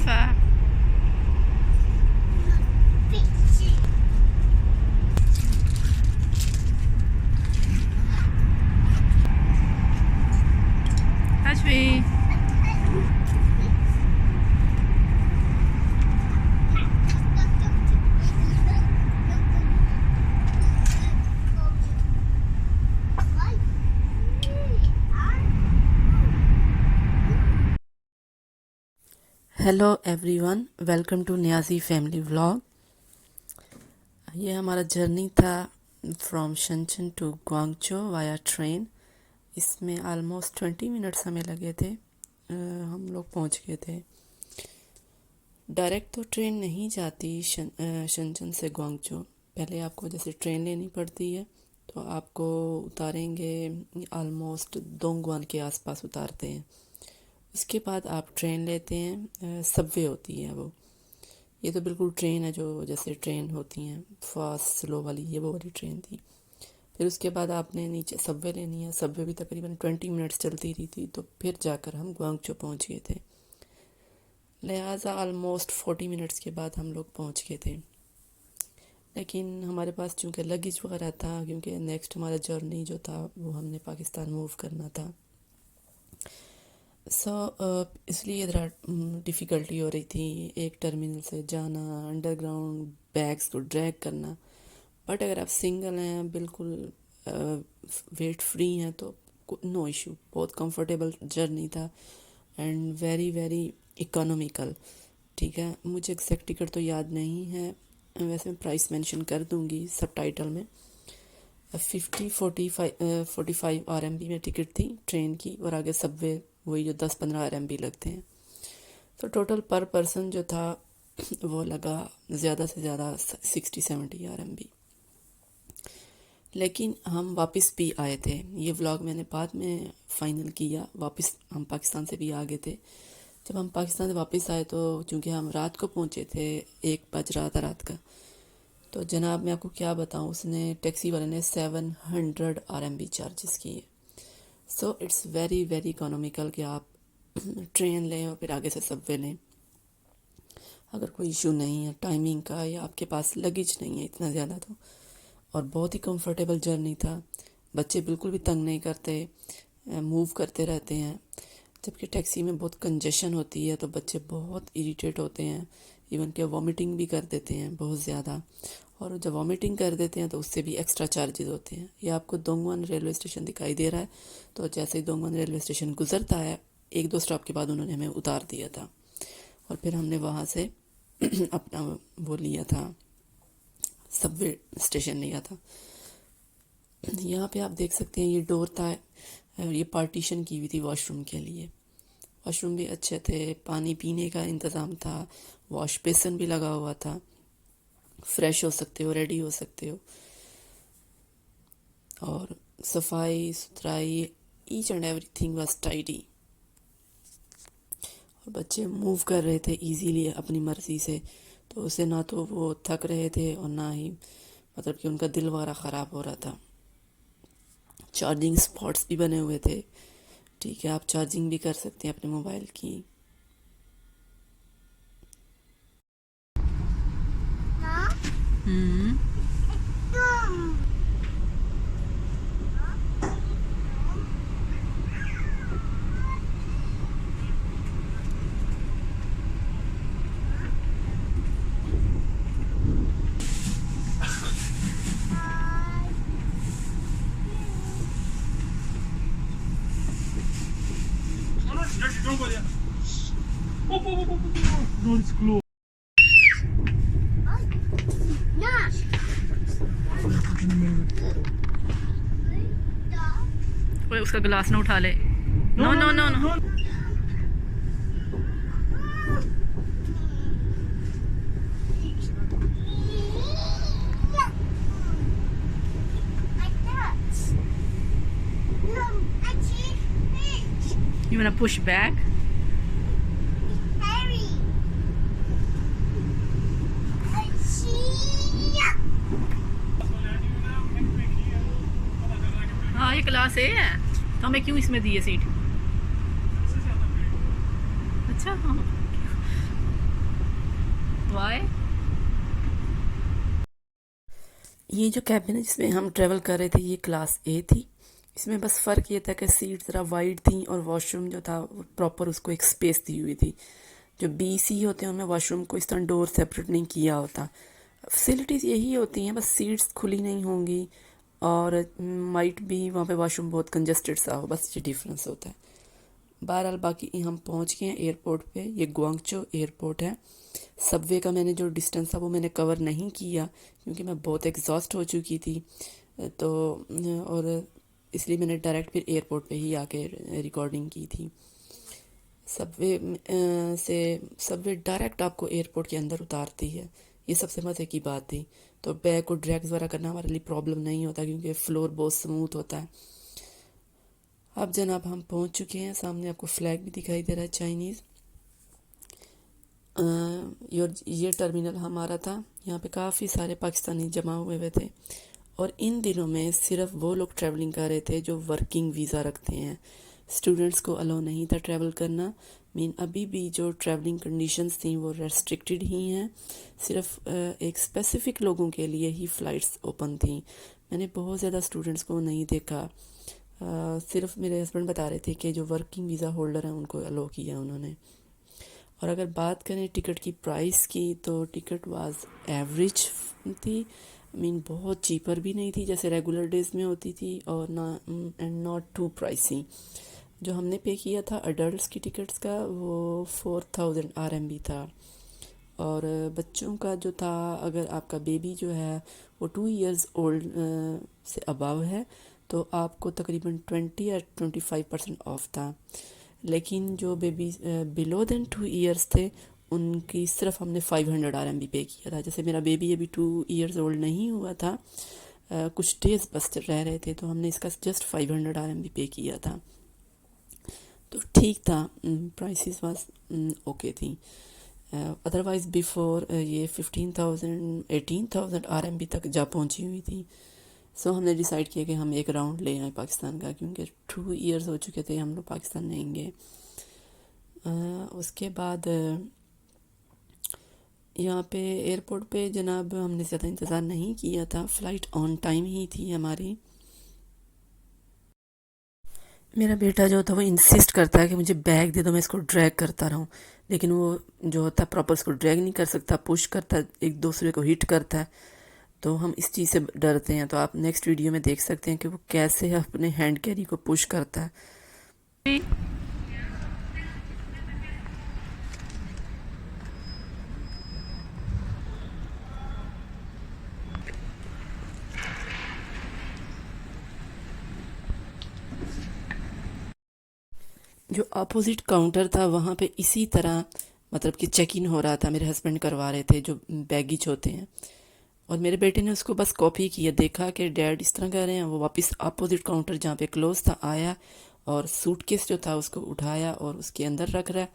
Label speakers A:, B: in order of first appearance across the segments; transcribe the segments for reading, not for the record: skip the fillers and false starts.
A: Alpha. Hajvi.
B: Hello everyone, welcome to Niazi family vlog. ये हमारा journey था from Shenzhen to Guangzhou via train. इसमें almost 20 minutes हमें लगे थे। हम लोग पहुंच गए थे। डायरेक्ट तो ट्रेन नहीं जाती शनचन से ग्वांगचो। पहले आपको जैसे ट्रेन लेनी पड़ती है, तो आपको उतारेंगे ऑलमोस्ट दोंगवान के आसपास उतारते हैं। उसके बाद आप ट्रेन लेते हैं, सबवे होती है वो। ये तो बिल्कुल ट्रेन है जो जैसे ट्रेन होती हैं फास्ट स्लो वाली, ये वो वाली ट्रेन थी। फिर उसके बाद आपने नीचे सबवे लेनी है। सबवे भी तकरीबन 20 मिनट्स चलती रही थी, तो फिर जाकर हम ग्वांगचो पहुंच गए थे। लिहाजा ऑलमोस्ट 40 मिनट्स के बाद हम लोग पहुंच गए थे। लेकिन हमारे पास चूँकि लगेज वगैरह था, क्योंकि नेक्स्ट हमारा जर्नी जो था वो हमने पाकिस्तान मूव करना था। इसलिए ज़रा डिफ़िकल्टी हो रही थी एक टर्मिनल से जाना, अंडरग्राउंड बैग्स को ड्रैग करना। बट अगर आप सिंगल हैं, बिल्कुल वेट फ्री हैं, तो नो इशू। बहुत कंफर्टेबल जर्नी था एंड वेरी वेरी इकोनॉमिकल। ठीक है, मुझे एग्जैक्ट टिकट तो याद नहीं है, वैसे मैं प्राइस मेंशन कर दूंगी सब टाइटल में। 45 RMB में टिकट थी ट्रेन की, और आगे सबवे वही जो 10-15 RMB लगते हैं। तो टोटल पर पर्सन जो था वो लगा ज़्यादा से ज़्यादा 60-70 RMB। लेकिन हम वापस भी आए थे। ये व्लॉग मैंने बाद में फ़ाइनल किया। वापस हम पाकिस्तान से भी आ गए थे। जब हम पाकिस्तान से वापस आए, तो चूँकि हम रात को पहुँचे थे, 1 बज रहा था रात का, तो जनाब मैं आपको क्या बताऊँ, उसने टैक्सी वाले ने 700 RMB चार्जेस किए। So it's very very economical कि आप ट्रेन लें और फिर आगे से सबवे लें। अगर कोई इशू नहीं है टाइमिंग का, या आपके पास लगेज नहीं है इतना ज़्यादा, तो और बहुत ही कंफर्टेबल जर्नी था। बच्चे बिल्कुल भी तंग नहीं करते, मूव करते रहते हैं। जबकि टैक्सी में बहुत कंजेशन होती है, तो बच्चे बहुत इरिटेट होते हैं, इवन के वॉमिटिंग भी कर देते हैं बहुत ज़्यादा। और जब वॉमिटिंग कर देते हैं तो उससे भी एक्स्ट्रा चार्जेस होते हैं। ये आपको दोंगवान रेलवे स्टेशन दिखाई दे रहा है, तो जैसे ही दोंगवान रेलवे स्टेशन गुजरता है, 1-2 स्टॉप के बाद उन्होंने हमें उतार दिया था, और फिर हमने वहाँ से अपना वो लिया था, सबवे स्टेशन लिया था। यहाँ पे आप देख सकते हैं ये डोर था, ये पार्टीशन की हुई थी वॉशरूम के लिए। वॉशरूम भी अच्छे थे, पानी पीने का इंतज़ाम था, वॉश बेसिन भी लगा हुआ था, फ्रेश हो सकते हो, रेडी हो सकते हो। और सफाई सुथराई, each and everything was tidy. और बच्चे मूव कर रहे थे इजीली अपनी मर्ज़ी से, तो उसे ना तो वो थक रहे थे और ना ही मतलब कि उनका दिल वगैरह ख़राब हो रहा था। चार्जिंग स्पॉट्स भी बने हुए थे। ठीक है, आप चार्जिंग भी कर सकते हैं अपने मोबाइल की।
C: No, it's closed.
A: कोई उसका गिलास ना उठा ले। No no no no. You wanna push back? हाँ, ये क्लास ए है, तो हमें क्यों इसमें दी है सीट? अच्छा हाँ, वाई?
B: ये जो कैबिन है जिसमें हम ट्रेवल कर रहे थे ये क्लास ए थी। इसमें बस फ़र्क ये था कि सीट ज़रा वाइड थी और वॉशरूम जो था प्रॉपर उसको एक स्पेस दी हुई थी। जो बी सी होते हैं उनमें वॉशरूम को इस तरह डोर सेपरेट नहीं किया होता। फैसिलिटीज़ यही होती हैं, बस सीट्स खुली नहीं होंगी और माइट भी वहाँ पे वॉशरूम बहुत कंजस्टेड सा हो, बस ये डिफरेंस होता है। बहरहाल बाकी हम पहुँच गए हैं एयरपोर्ट पे। ये ग्वांगचो एयरपोर्ट है। सबवे का मैंने जो डिस्टेंस था वो मैंने कवर नहीं किया क्योंकि मैं बहुत एग्जॉस्ट हो चुकी थी, तो और इसलिए मैंने डायरेक्ट फिर एयरपोर्ट पे ही आके रिकॉर्डिंग की थी। सबवे डायरेक्ट आपको एयरपोर्ट के अंदर उतारती है, ये सबसे मज़े की बात थी। तो बैग को ड्रैग्स वगैरह करना हमारे लिए प्रॉब्लम नहीं होता क्योंकि फ्लोर बहुत स्मूथ होता है। अब जनाब हम पहुंच चुके हैं, सामने आपको फ्लैग भी दिखाई दे रहा है चाइनीज़। ये टर्मिनल हमारा था। यहाँ पे काफ़ी सारे पाकिस्तानी जमा हुए थे और इन दिनों में सिर्फ वो लोग ट्रैवलिंग कर रहे थे जो वर्किंग वीज़ा रखते हैं। स्टूडेंट्स को अलाउ नहीं था ट्रैवल करना। अभी भी जो ट्रैवलिंग कंडीशंस थी वो रेस्ट्रिक्टेड ही हैं। सिर्फ एक स्पेसिफिक लोगों के लिए ही फ़्लाइट्स ओपन थी। मैंने बहुत ज़्यादा स्टूडेंट्स को नहीं देखा। सिर्फ मेरे हस्बैंड बता रहे थे कि जो वर्किंग वीज़ा होल्डर हैं उनको अलाउ किया उन्होंने। और अगर बात करें टिकट की प्राइस की तो टिकट वाज एवरेज थी। बहुत चीपर भी नहीं थी जैसे रेगुलर डेज में होती थी और ना एंड नॉट टू प्राइसी। जो हमने पे किया था अडल्ट्स की टिकट्स का वो 4000 RMB था और बच्चों का जो था, अगर आपका बेबी जो है वो 2 इयर्स ओल्ड से अबव है तो आपको तकरीबन 20 या 25% ऑफ था। लेकिन जो बेबी बिलो देन 2 इयर्स थे उनकी सिर्फ हमने 500 RMB पे किया था। जैसे मेरा बेबी अभी 2 इयर्स ओल्ड नहीं हुआ था, कुछ डेज बस रह रहे थे, तो हमने इसका जस्ट 500 RMB पे किया था। तो ठीक था, प्राइसेस वाज ओके थी। अदरवाइज़ बिफोर ये 15,000 18,000 RMB तक जा पहुंची हुई थी। सो हमने डिसाइड किया कि हम एक राउंड ले आए पाकिस्तान का क्योंकि 2 इयर्स हो चुके थे हम लोग पाकिस्तान नहीं गए। उसके बाद यहाँ पे एयरपोर्ट पे जनाब हमने ज़्यादा इंतज़ार नहीं किया था, फ़्लाइट ऑन टाइम ही थी हमारी। मेरा बेटा जो था वो इंसिस्ट करता है कि मुझे बैग दे दो, मैं इसको ड्रैग करता रहूं, लेकिन वो जो होता है प्रॉपर इसको ड्रैग नहीं कर सकता, पुश करता है, एक दूसरे को हिट करता है। तो हम इस चीज़ से डरते हैं। तो आप नेक्स्ट वीडियो में देख सकते हैं कि वो कैसे अपने हैंड कैरी को पुश करता है। जो अपोजिट काउंटर था वहाँ पे इसी तरह मतलब कि चेक इन हो रहा था, मेरे हस्बैंड करवा रहे थे जो बैगेज होते हैं, और मेरे बेटे ने उसको बस कॉपी किया, देखा कि डैड इस तरह कर रहे हैं, वो वापस अपोजिट काउंटर जहाँ पे क्लोज था आया और सूटकेस जो था उसको उठाया और उसके अंदर रख रहा है।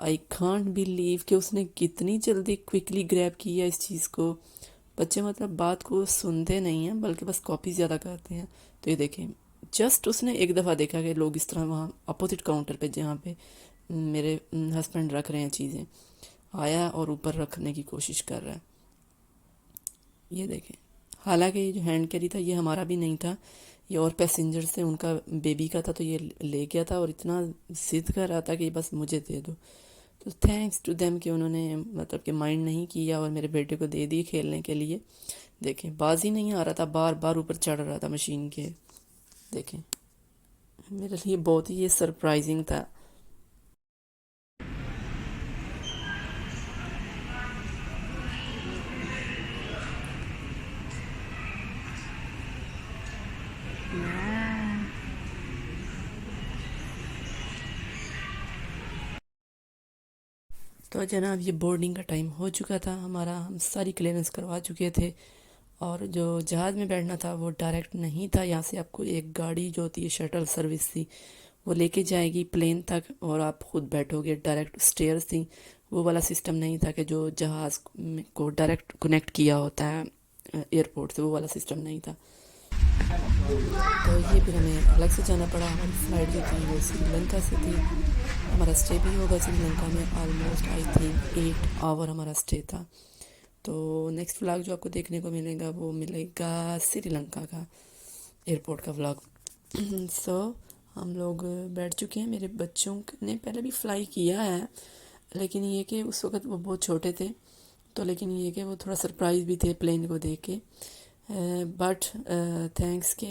B: आई कांट बिलीव कि उसने कितनी जल्दी क्विकली ग्रैब किया इस चीज़ को। बच्चे मतलब बात को सुनते नहीं हैं बल्कि बस कॉपी ज़्यादा करते हैं। तो ये देखें, जस्ट उसने एक दफ़ा देखा कि लोग इस तरह वहाँ अपोजिट काउंटर पे जहाँ पे मेरे हस्बैंड रख रहे हैं चीज़ें, आया और ऊपर रखने की कोशिश कर रहा है। ये देखें, हालांकि ये जो हैंड कैरी था ये हमारा भी नहीं था, ये और पैसेंजर्स थे, उनका बेबी का था, तो ये ले गया था और इतना जिद कर रहा था कि बस मुझे दे दो। तो थैंक्स टू देम कि उन्होंने मतलब कि माइंड नहीं किया और मेरे बेटे को दे दी खेलने के लिए। देखें, बाजी नहीं आ रहा था, बार बार ऊपर चढ़ रहा था मशीन के। देखें, मेरे लिए बहुत ही ये सरप्राइजिंग था। तो जनाब ये बोर्डिंग का टाइम हो चुका था हमारा, हम सारी क्लियरेंस करवा चुके थे और जो जहाज़ में बैठना था वो डायरेक्ट नहीं था। यहाँ से आपको एक गाड़ी जो होती है शटल सर्विस थी वो लेके जाएगी प्लेन तक और आप खुद बैठोगे। डायरेक्ट स्टेयर्स थी, वो वाला सिस्टम नहीं था कि जो जहाज़ को डायरेक्ट कनेक्ट किया होता है एयरपोर्ट से, वो वाला सिस्टम नहीं था। तो ये फिर हमें अलग से जाना पड़ा। हमारी फ़्लाइट जो थी वो श्रीलंका से थी। हमारा स्टे भी होगा श्रीलंका में, ऑलमोस्ट आई थिंक 8 आवर हमारा स्टे था। तो नेक्स्ट व्लॉग जो आपको देखने को मिलेगा वो मिलेगा श्रीलंका का एयरपोर्ट का व्लॉग। सो हम लोग बैठ चुके हैं। मेरे बच्चों ने पहले भी फ्लाई किया है, लेकिन ये कि उस वक़्त वो बहुत छोटे थे, तो लेकिन ये कि वो थोड़ा सरप्राइज़ भी थे प्लेन को देख के। बट थैंक्स के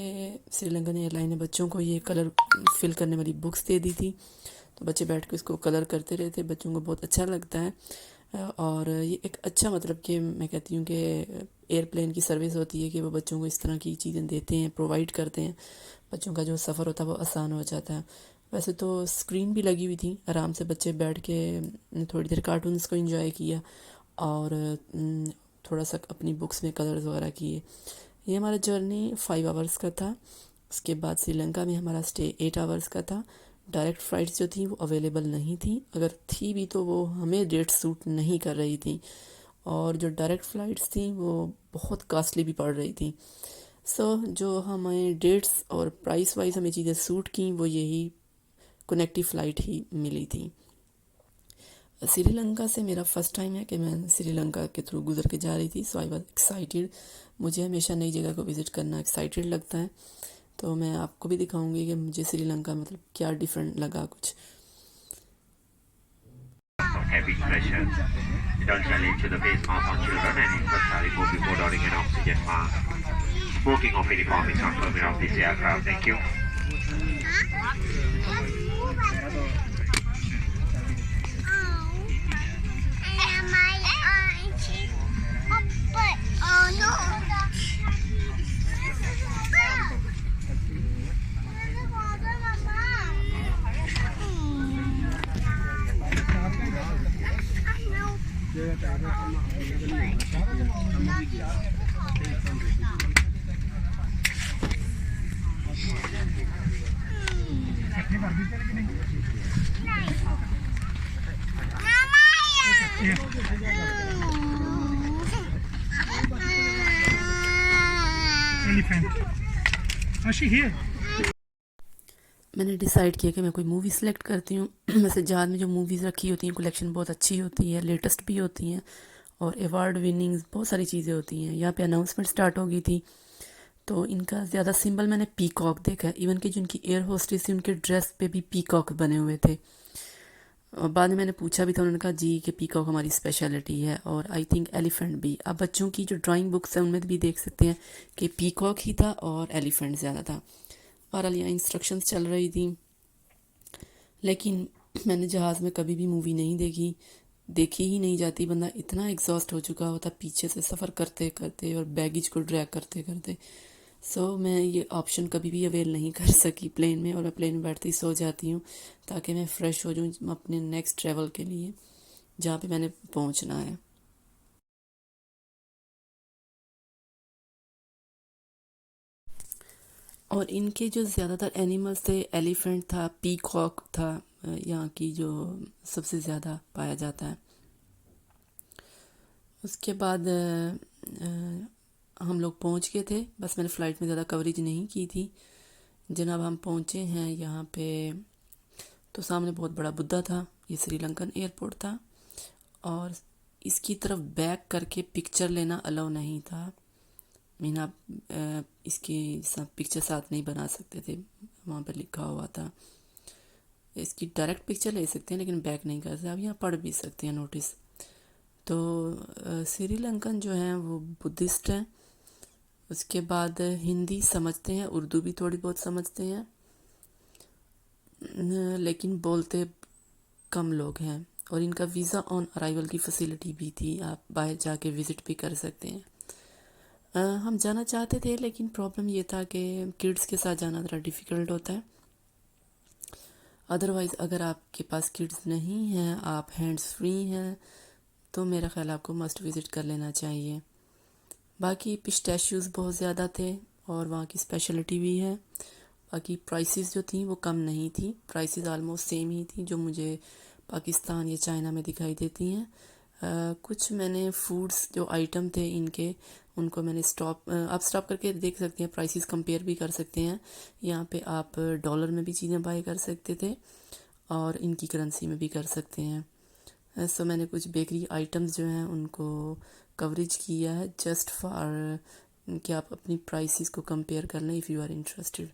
B: श्रीलंकन एयरलाइन ने बच्चों को ये कलर फिल करने वाली बुक्स दे दी थी, तो बच्चे बैठ के उसको कलर करते रहते। बच्चों को बहुत अच्छा लगता है। और ये एक अच्छा मतलब कि मैं कहती हूँ कि एयरप्लेन की सर्विस होती है कि वो बच्चों को इस तरह की चीज़ें देते हैं, प्रोवाइड करते हैं। बच्चों का जो सफ़र होता है वो आसान हो जाता है। वैसे तो स्क्रीन भी लगी हुई थी, आराम से बच्चे बैठ के थोड़ी देर कार्टून्स को एंजॉय किया और थोड़ा सा अपनी बुक्स में कलर्स वगैरह किए। ये हमारा जर्नी 5 आवर्स का था। उसके बाद श्रीलंका में हमारा स्टे 8 आवर्स का था। डायरेक्ट फ़्लाइट्स जो थी वो अवेलेबल नहीं थी, अगर थी भी तो वो हमें डेट सूट नहीं कर रही थी, और जो डायरेक्ट फ़्लाइट्स थी वो बहुत कॉस्टली भी पड़ रही थी। सो जो हमें डेट्स और प्राइस वाइज हमें चीज़ें सूट की वो यही कनेक्टिव फ़्लाइट ही मिली थी। श्रीलंका से मेरा फ़र्स्ट टाइम है कि मैं श्रीलंका के थ्रू गुजर के जा रही थी। सो आई वॉज एक्साइटेड। मुझे हमेशा नई जगह को विज़िट करना एक्साइटेड लगता है, तो मैं आपको भी दिखाऊंगी कि मुझे श्रीलंका मतलब क्या डिफरेंट लगा कुछ।
C: Heavy pressure. Don't into the face mask on children and instruct remove before boarding an oxygen mask. Smoking of uniform is not permitted of this aircraft. Thank you.
D: Elephant. Is she here?
B: मैंने decide किया कि मैं कोई movie select करती हूँ। वैसे जहाज़ में जो मूवीज़ रखी होती हैं कलेक्शन बहुत अच्छी होती है, लेटेस्ट भी होती हैं और अवार्ड विनिंग्स बहुत सारी चीज़ें होती हैं। यहाँ पे अनाउंसमेंट स्टार्ट हो गई थी, तो इनका ज़्यादा सिंबल मैंने पीकॉक देखा है। इवन कि जो उनकी एयर होस्टेस थी उनके ड्रेस पे भी पीकॉक बने हुए थे। और बाद में मैंने पूछा भी था, उन्होंने कहा जी कि पीकॉक हमारी स्पेशलिटी है, और आई थिंक एलिफेंट भी। आप बच्चों की जो ड्राइंग बुक्स हैं उनमें भी देख सकते हैं कि पीकॉक ही था और एलिफेंट ज़्यादा था। बहरहाल यहाँ इंस्ट्रक्शंस चल रही थी, लेकिन मैंने जहाज़ में कभी भी मूवी नहीं देखी ही नहीं जाती। बंदा इतना एग्जॉस्ट हो चुका होता पीछे से सफ़र करते करते और बैगेज को ड्रैग करते करते। सो मैं ये ऑप्शन कभी भी अवेल नहीं कर सकी प्लेन में, और मैं प्लेन में बैठती सो जाती हूँ ताकि मैं फ़्रेश हो जाऊँ अपने नेक्स्ट ट्रैवल के लिए जहाँ पे मैंने पहुँचना है। और इनके जो ज़्यादातर एनिमल्स थे, एलिफेंट था, पीकॉक था, यहाँ की जो सबसे ज़्यादा पाया जाता है। उसके बाद हम लोग पहुँच गए थे। बस मैंने फ़्लाइट में ज़्यादा कवरेज नहीं की थी। जनाब हम पहुँचे हैं यहाँ पे, तो सामने बहुत बड़ा बुद्धा था। ये श्रीलंकन एयरपोर्ट था और इसकी तरफ बैक करके पिक्चर लेना अलाउ नहीं था। मीन आप इसकी पिक्चर साथ नहीं बना सकते थे, वहाँ पर लिखा हुआ था। इसकी डायरेक्ट पिक्चर ले सकते हैं लेकिन बैक नहीं कर सकते। आप यहाँ पढ़ भी सकते हैं नोटिस। तो श्रीलंकन जो हैं वो बुद्धिस्ट हैं। उसके बाद हिंदी समझते हैं, उर्दू भी थोड़ी बहुत समझते हैं, लेकिन बोलते कम लोग हैं। और इनका वीज़ा ऑन अराइवल की फैसिलिटी भी थी, आप बाहर जाके विज़िट भी कर सकते हैं। हम जाना चाहते थे लेकिन प्रॉब्लम ये था कि किड्स के साथ जाना ज़रा डिफ़िकल्ट होता है। अदरवाइज़ अगर आपके पास किड्स नहीं हैं, आप हैंड्स फ्री हैं, तो मेरा ख्याल आपको मस्ट विज़िट कर लेना चाहिए। बाकी पिस्टैशियोज़ बहुत ज़्यादा थे और वहाँ की स्पेशलिटी भी है। बाकी प्राइसेस जो थी वो कम नहीं थी, प्राइसेस आलमोस्ट सेम ही थी जो मुझे पाकिस्तान या चाइना में दिखाई देती हैं। कुछ मैंने फूड्स जो आइटम थे इनके उनको मैंने आप स्टॉप करके देख सकते हैं, प्राइसेस कंपेयर भी कर सकते हैं। यहाँ पे आप डॉलर में भी चीज़ें बाय कर सकते थे और इनकी करेंसी में भी कर सकते हैं। सो मैंने कुछ बेकरी आइटम्स जो हैं उनको कवरेज किया है जस्ट फॉर कि आप अपनी प्राइसेस को कंपेयर कर लें if you are interested.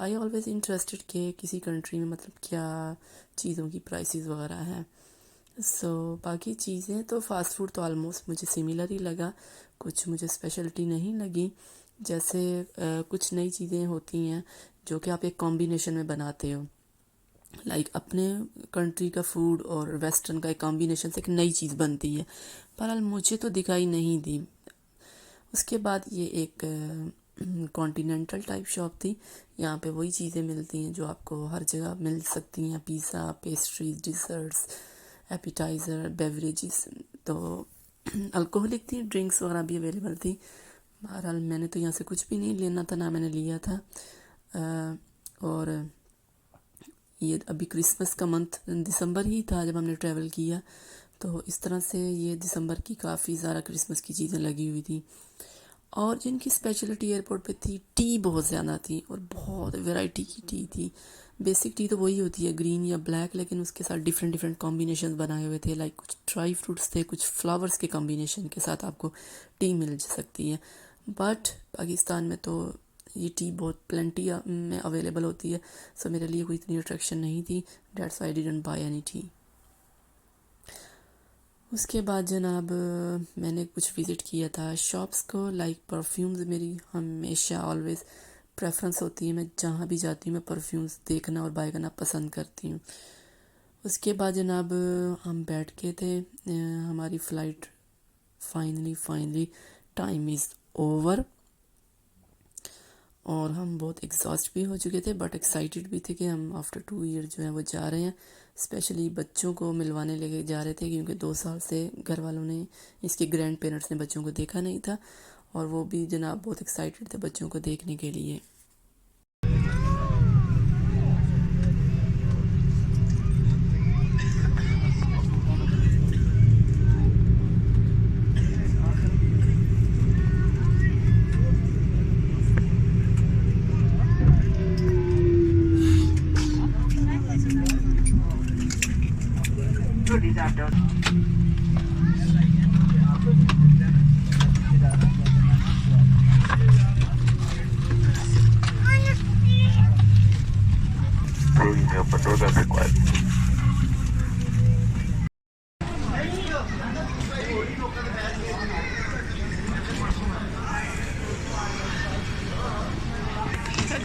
B: I always interested कि किसी कंट्री में मतलब क्या चीज़ों की प्राइसेस वगैरह हैं। बाकी चीज़ें तो फ़ास्ट फूड तो ऑलमोस्ट मुझे सिमिलर ही लगा, कुछ मुझे स्पेशलिटी नहीं लगी। जैसे कुछ नई चीज़ें होती हैं जो कि आप एक कॉम्बिनेशन में बनाते हो, लाइक अपने कंट्री का फूड और वेस्टर्न का एक कॉम्बिनेशन से एक नई चीज़ बनती है, बहरहाल मुझे तो दिखाई नहीं दी। उसके बाद ये एक कॉन्टिनेंटल टाइप शॉप थी, यहाँ पे वही चीज़ें मिलती हैं जो आपको हर जगह मिल सकती हैं, pizza, pastries, desserts, appetiser, beverages. तो अल्कोहलिक थी, ड्रिंक्स वगैरह भी अवेलेबल थी। बहरहाल मैंने तो यहाँ से कुछ भी नहीं लेना था, ना मैंने लिया था। और ये अभी क्रिसमस का मंथ दिसंबर ही था जब हमने ट्रैवल किया, तो इस तरह से ये दिसंबर की काफ़ी ज़्यादा क्रिसमस की चीज़ें लगी हुई थी। और जिनकी स्पेशलिटी एयरपोर्ट पे थी, टी बहुत ज़्यादा थी और बहुत वैरायटी की टी थी। बेसिक टी तो वही होती है ग्रीन या ब्लैक, लेकिन उसके साथ डिफरेंट डिफरेंट कॉम्बिनेशन बनाए हुए थे, लाइक कुछ ड्राई फ्रूट्स थे, कुछ फ्लावर्स के कॉम्बिनेशन के साथ आपको टी मिल सकती है। बट पाकिस्तान में तो ये टी बहुत प्लेंटी में अवेलेबल होती है, सो मेरे लिए कोई इतनी अट्रैक्शन नहीं थी, dates why I didn't by any T. उसके बाद जनाब मैंने कुछ विज़िट किया था शॉप्स को, लाइक परफ्यूम्स मेरी हमेशा ऑलवेज़ प्रेफरेंस होती है, मैं जहाँ भी जाती हूँ मैं परफ्यूम्स देखना और बाय करना पसंद करती हूँ। उसके बाद जनाब हम बैठ के थे, हमारी flight finally time is over और हम बहुत एग्जॉस्ट भी हो चुके थे, बट एक्साइटेड भी थे कि हम आफ्टर 2 ईयर जो है वो जा रहे हैं। स्पेशली बच्चों को मिलवाने लेके जा रहे थे, क्योंकि 2 साल से घर वालों ने, इसके ग्रैंड पेरेंट्स ने बच्चों को देखा नहीं था, और वो भी जनाब बहुत एक्साइटेड थे बच्चों को देखने के लिए।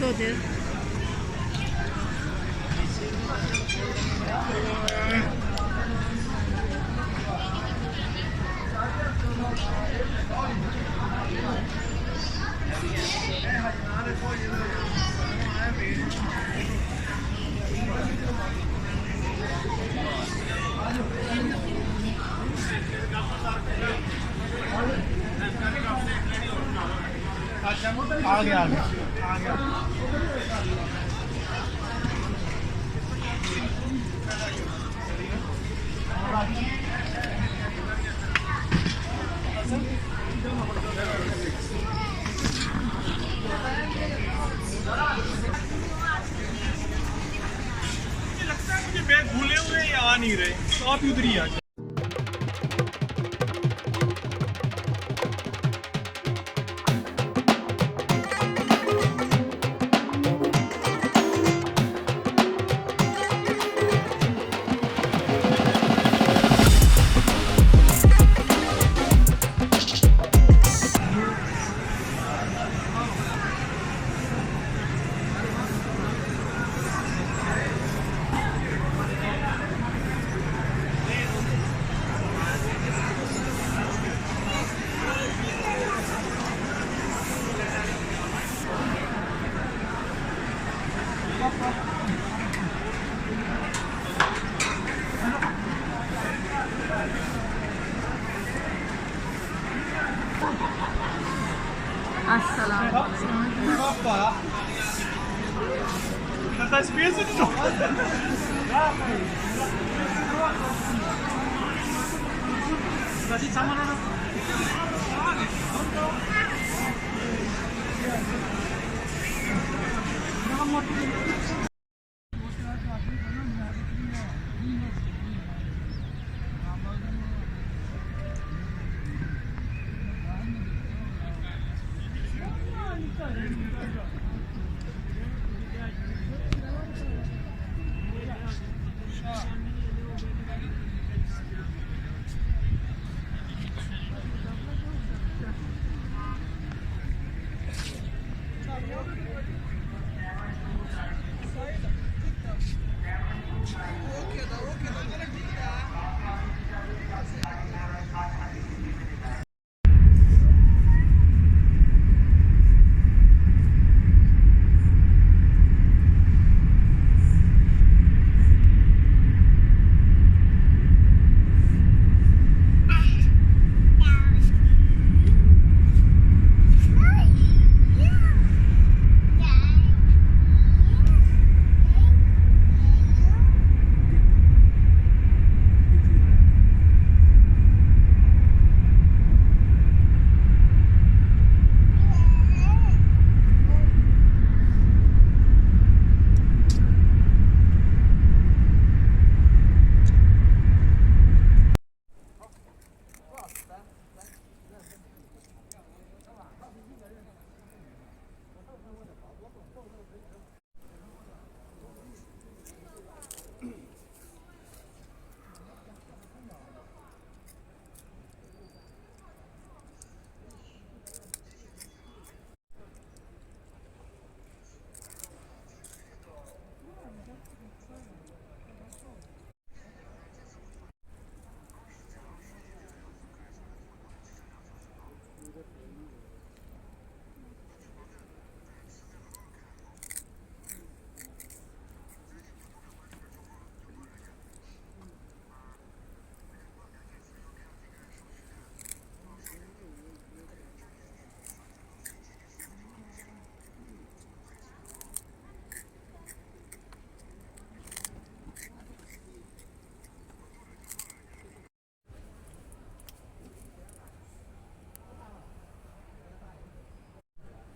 A: Go there.
D: आ गया मुझे बैग भूले हुए आ नहीं रहे, तो आप उधर ही आ जाए। Das Bier sind schon. Kasih sama Nono.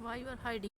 A: Why you are hiding?